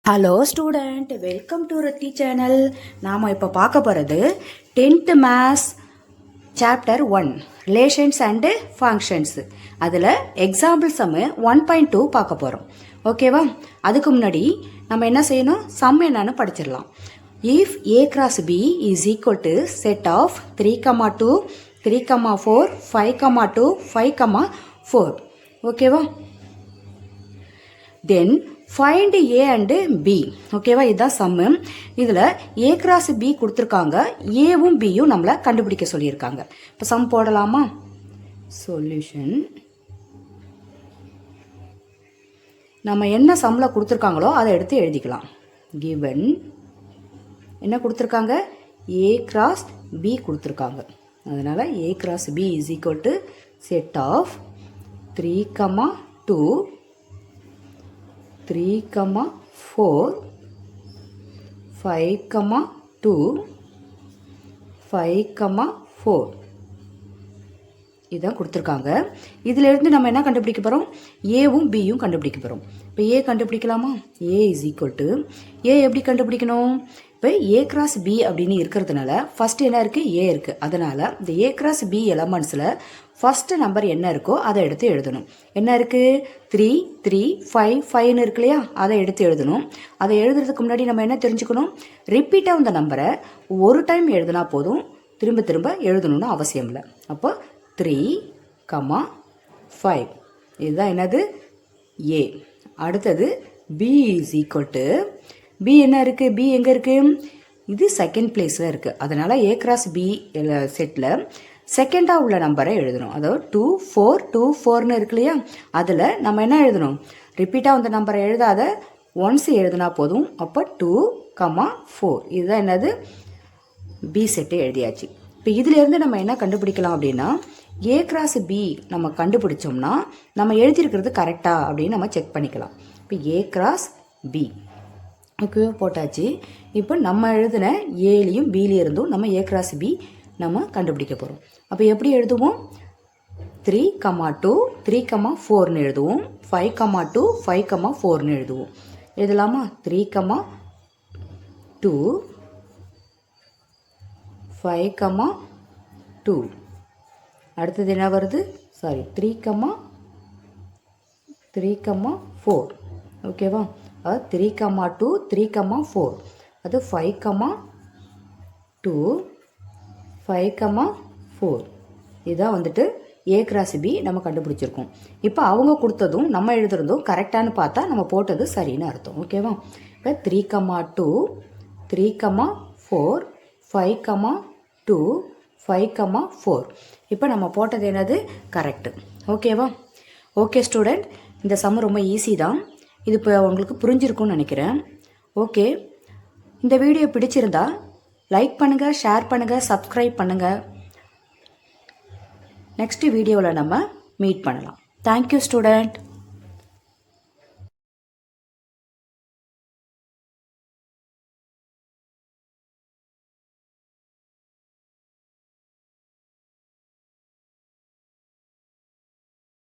Hello student, welcome to Rathi channel. நாம் இப்போ பார்க்க போகிறது 10th maths chapter 1 relations and functions. அதில் எக்ஸாம்பிள் சம்மு 1.2 பார்க்க போகிறோம். ஓகேவா? அதுக்கு முன்னாடி நம்ம என்ன செய்யணும், சம் என்னன்னு படிச்சிடலாம். If a cross b is equal to set of 3,2 3,4 5,2 5,4. ஓகேவா? Then find A and B. ஓகேவா? இதுதான் சம்மு. இதில் ஏ கிராஸ் பி கொடுத்துருக்காங்க, ஏவும் பியும் நம்மளை கண்டுபிடிக்க சொல்லியிருக்காங்க. இப்போ சம் போடலாமா? சொல்யூஷன். நம்ம என்ன சம்மில் கொடுத்துருக்காங்களோ அதை எடுத்து எழுதிக்கலாம். கிவன் என்ன கொடுத்துருக்காங்க, ஏ கிராஸ் பி கொடுத்துருக்காங்க. அதனால் A cross B is equal to set of 3,2 3,4 5,2 5,4 இதான் கொடுத்துருக்காங்க. இதிலிருந்து நம்ம என்ன கண்டுபிடிக்க போகிறோம், ஏவும் பியும் கண்டுபிடிக்க போகிறோம். இப்போ ஏ கண்டுபிடிக்கலாமா? ஏ இஸ் ஈக்குவல் டு, ஏ எப்படி கண்டுபிடிக்கணும்? இப்போ ஏ கிராஸ் பி அப்படின்னு இருக்கிறதுனால ஃபஸ்ட்டு என்ன இருக்குது, ஏ இருக்குது. அதனால் இந்த ஏ கிராஸ் பி எலமெண்ட்ஸில் ஃபஸ்ட்டு நம்பர் என்ன இருக்கோ அதை எடுத்து எழுதணும். என்ன இருக்குது, 3 3 5 5ன்னு இருக்கு இல்லையா, அதை எடுத்து எழுதணும். அதை எழுதுறதுக்கு முன்னாடி நம்ம என்ன தெரிஞ்சுக்கணும், ரிப்பீட்டாக இந்த நம்பரை ஒரு டைம் எழுதுனா போதும், திரும்ப திரும்ப எழுதணும்னு அவசியம் இல்லை. அப்போ 3, 5 இதுதான் என்னது, ஏ. அடுத்தது B is equal to, B என்ன இருக்குது, பி எங்கே இருக்குது, இது செகண்ட் பிளேஸில் இருக்குது. அதனால் ஏ கிராஸ் பி செட்டில் செகண்டாக உள்ள நம்பரை எழுதணும். அதாவது 2 4 2 4ன்னு இருக்கு இல்லையா, அதில் நம்ம என்ன எழுதணும், ரிப்பீட்டாக அந்த நம்பரை எழுதாத ஒன்ஸ் எழுதுனா போதும். அப்போ 2, 4 இதுதான் என்னது, பி செட்டு எழுதியாச்சு. இப்போ இதிலேருந்து நம்ம என்ன கண்டுபிடிக்கலாம் அப்படின்னா, ஏ கிராஸ் பி நம்ம கண்டுபிடிச்சோம்னா நம்ம எழுதியிருக்கிறது கரெக்டா அப்படின்னு நம்ம செக் பண்ணிக்கலாம். இப்போ ஏ கிராஸ் பி ஓகே போட்டாச்சு. இப்போ நம்ம எழுதின ஏலையும் பிலையும் இருந்தும் நம்ம ஏ கிராஸ் பி நம்ம கண்டுபிடிக்க போகிறோம். அப்போ எப்படி எழுதுவோம், 3,2 3,4ன்னு எழுதுவோம், 5,2 5,4ன்னு எழுதுவோம். எழுதலாமா? 3,2 5,2. அடுத்தது என்ன வருது, 3,4. ஓகேவா? அது 3,2 3,4, அது 5,2 5,4. இதுதான் வந்துட்டு ஏ கிராஸ் பி நம்ம கண்டுபிடிச்சிருக்கோம். இப்போ அவங்க கொடுத்ததும் நம்ம எழுதுறதும் கரெக்டானு பார்த்தா நம்ம போட்டது சரின்னு அர்த்தம். ஓகேவா? இப்போ 3,2 3,4 5,2 5,4. இப்போ நம்ம போட்டது என்னது, கரெக்டு. ஓகேவா? ஓகே ஸ்டூடெண்ட், இந்த சம் ரொம்ப ஈஸி தான். இது இப்போ உங்களுக்கு புரிஞ்சிருக்கும்னு நினைக்கிறேன். ஓகே, இந்த வீடியோ பிடிச்சிருந்தா லைக் பண்ணுங்கள், ஷேர் பண்ணுங்கள், சப்ஸ்கிரைப் பண்ணுங்கள். நெக்ஸ்ட் வீடியோவில் நம்ம மீட் பண்ணலாம். Thank you student.